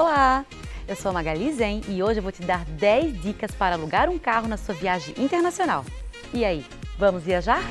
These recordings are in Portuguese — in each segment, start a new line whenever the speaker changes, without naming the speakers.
Olá, eu sou a Magali Zen e hoje eu vou te dar 10 dicas para alugar um carro na sua viagem internacional. E aí, vamos viajar?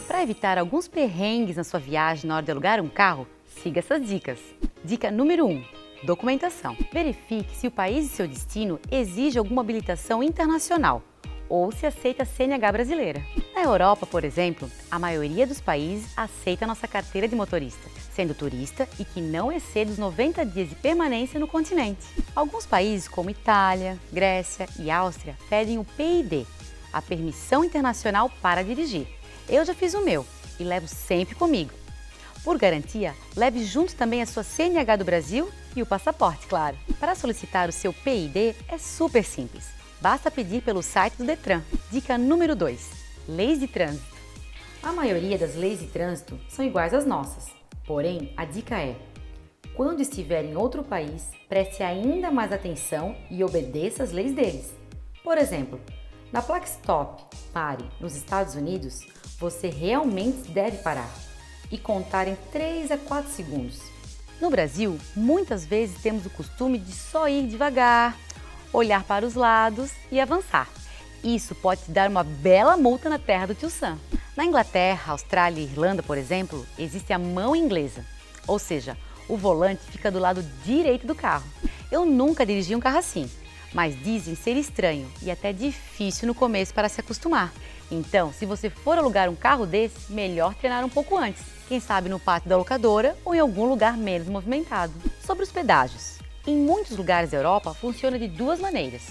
Para evitar alguns perrengues na sua viagem na hora de alugar um carro, siga essas dicas. Dica número 1. Documentação. Verifique se o país de seu destino exige alguma habilitação internacional ou se aceita a CNH brasileira. Na Europa, por exemplo, a maioria dos países aceita a nossa carteira de motorista, sendo turista e que não exceda os 90 dias de permanência no continente. Alguns países, como Itália, Grécia e Áustria, pedem o PID, a Permissão Internacional para Dirigir. Eu já fiz o meu e levo sempre comigo. Por garantia, leve junto também a sua CNH do Brasil e o passaporte, claro. Para solicitar o seu PID é super simples. Basta pedir pelo site do Detran. Dica número 2. Leis de trânsito. A maioria das leis de trânsito são iguais às nossas. Porém, a dica é: quando estiver em outro país, preste ainda mais atenção e obedeça às leis deles. Por exemplo, na placa Stop, Pare, nos Estados Unidos, você realmente deve parar e contar em 3 a 4 segundos. No Brasil, muitas vezes temos o costume de só ir devagar, olhar para os lados e avançar. Isso pode te dar uma bela multa na terra do tio Sam. Na Inglaterra, Austrália e Irlanda, por exemplo, existe a mão inglesa, ou seja, o volante fica do lado direito do carro. Eu nunca dirigi um carro assim, mas dizem ser estranho e até difícil no começo para se acostumar. Então, se você for alugar um carro desse, melhor treinar um pouco antes. Quem sabe no pátio da locadora ou em algum lugar menos movimentado. Sobre os pedágios. Em muitos lugares da Europa, funciona de duas maneiras.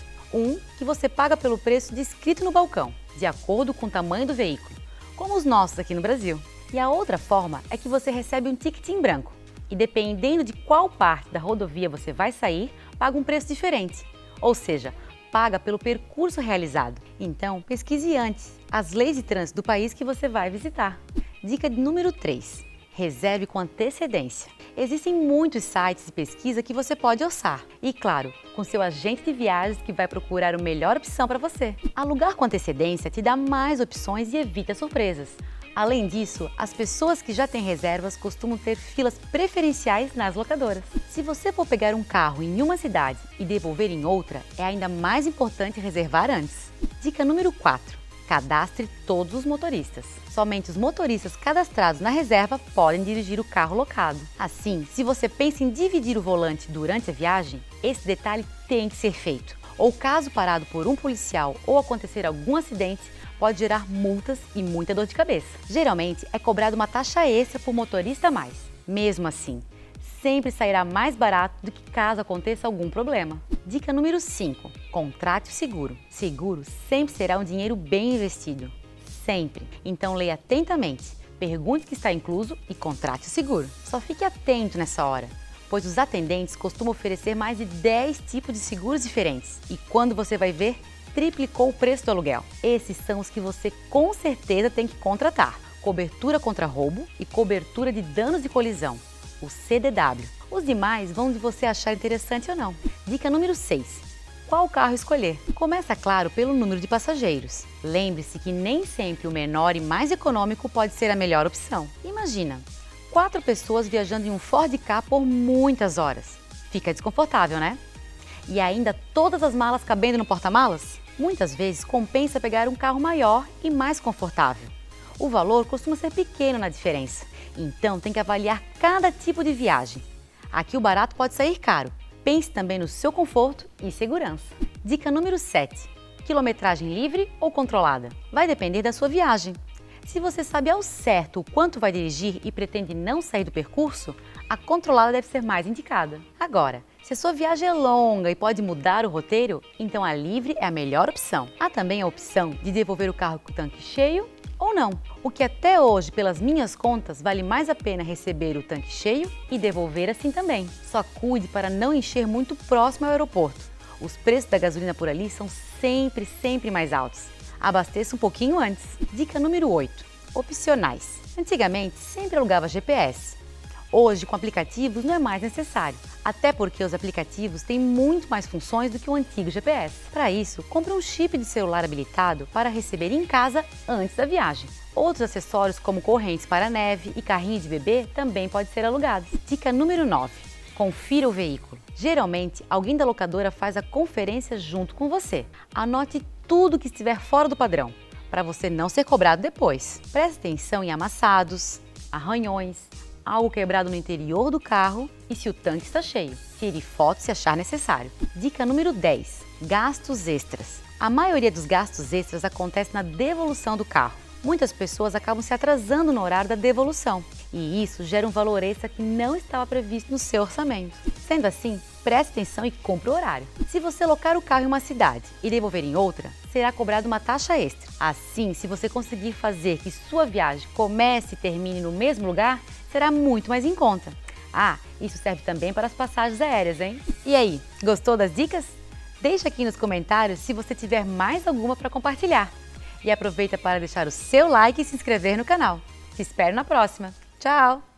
Que você paga pelo preço descrito no balcão, de acordo com o tamanho do veículo, como os nossos aqui no Brasil. E a outra forma é que você recebe um ticket em branco. E dependendo de qual parte da rodovia você vai sair, paga um preço diferente. Ou seja, paga pelo percurso realizado. Então, pesquise antes as leis de trânsito do país que você vai visitar. Dica número 3. Reserve com antecedência. Existem muitos sites de pesquisa que você pode orçar. E claro, com seu agente de viagens que vai procurar a melhor opção para você. Alugar com antecedência te dá mais opções e evita surpresas. Além disso, as pessoas que já têm reservas costumam ter filas preferenciais nas locadoras. Se você for pegar um carro em uma cidade e devolver em outra, é ainda mais importante reservar antes. Dica número 4. Cadastre todos os motoristas. Somente os motoristas cadastrados na reserva podem dirigir o carro locado. Assim, se você pensa em dividir o volante durante a viagem, esse detalhe tem que ser feito. Ou caso parado por um policial ou acontecer algum acidente, pode gerar multas e muita dor de cabeça. Geralmente é cobrada uma taxa extra por motorista a mais. Mesmo assim, sempre sairá mais barato do que caso aconteça algum problema. Dica número 5. Contrate o seguro. Seguro sempre será um dinheiro bem investido. Sempre. Então leia atentamente, pergunte o que está incluso e contrate o seguro. Só fique atento nessa hora, pois os atendentes costumam oferecer mais de 10 tipos de seguros diferentes. E quando você vai ver, triplicou o preço do aluguel. Esses são os que você com certeza tem que contratar. Cobertura contra roubo e cobertura de danos de colisão, o CDW. Os demais vão de você achar interessante ou não. Dica número 6. Qual carro escolher? Começa, claro, pelo número de passageiros. Lembre-se que nem sempre o menor e mais econômico pode ser a melhor opção. Imagina, 4 pessoas viajando em um Ford Ka por muitas horas. Fica desconfortável, né? E ainda todas as malas cabendo no porta-malas? Muitas vezes compensa pegar um carro maior e mais confortável. O valor costuma ser pequeno na diferença, então tem que avaliar cada tipo de viagem. Aqui o barato pode sair caro. Pense também no seu conforto e segurança. Dica número 7. Quilometragem livre ou controlada? Vai depender da sua viagem. Se você sabe ao certo o quanto vai dirigir e pretende não sair do percurso, a controlada deve ser mais indicada. Agora, se a sua viagem é longa e pode mudar o roteiro, então a livre é a melhor opção. Há também a opção de devolver o carro com o tanque cheio ou não, o que até hoje, pelas minhas contas, vale mais a pena receber o tanque cheio e devolver assim também. Só cuide para não encher muito próximo ao aeroporto. Os preços da gasolina por ali são sempre mais altos. Abasteça um pouquinho antes. Dica número 8. Opcionais. Antigamente sempre alugava GPS. Hoje, com aplicativos, não é mais necessário, até porque os aplicativos têm muito mais funções do que o antigo GPS. Para isso, compre um chip de celular habilitado para receber em casa antes da viagem. Outros acessórios, como correntes para neve e carrinho de bebê, também podem ser alugados. Dica número 9. Confira o veículo. Geralmente, alguém da locadora faz a conferência junto com você. Anote tudo que estiver fora do padrão, para você não ser cobrado depois. Preste atenção em amassados, arranhões, algo quebrado no interior do carro e se o tanque está cheio. Tire fotos se achar necessário. Dica número 10. Gastos extras. A maioria dos gastos extras acontece na devolução do carro. Muitas pessoas acabam se atrasando no horário da devolução e isso gera um valor extra que não estava previsto no seu orçamento. Sendo assim, preste atenção e compre o horário. Se você alocar o carro em uma cidade e devolver em outra, será cobrada uma taxa extra. Assim, se você conseguir fazer que sua viagem comece e termine no mesmo lugar, será muito mais em conta. Ah, isso serve também para as passagens aéreas, hein? E aí, gostou das dicas? Deixa aqui nos comentários se você tiver mais alguma para compartilhar. E aproveita para deixar o seu like e se inscrever no canal. Te espero na próxima. Tchau!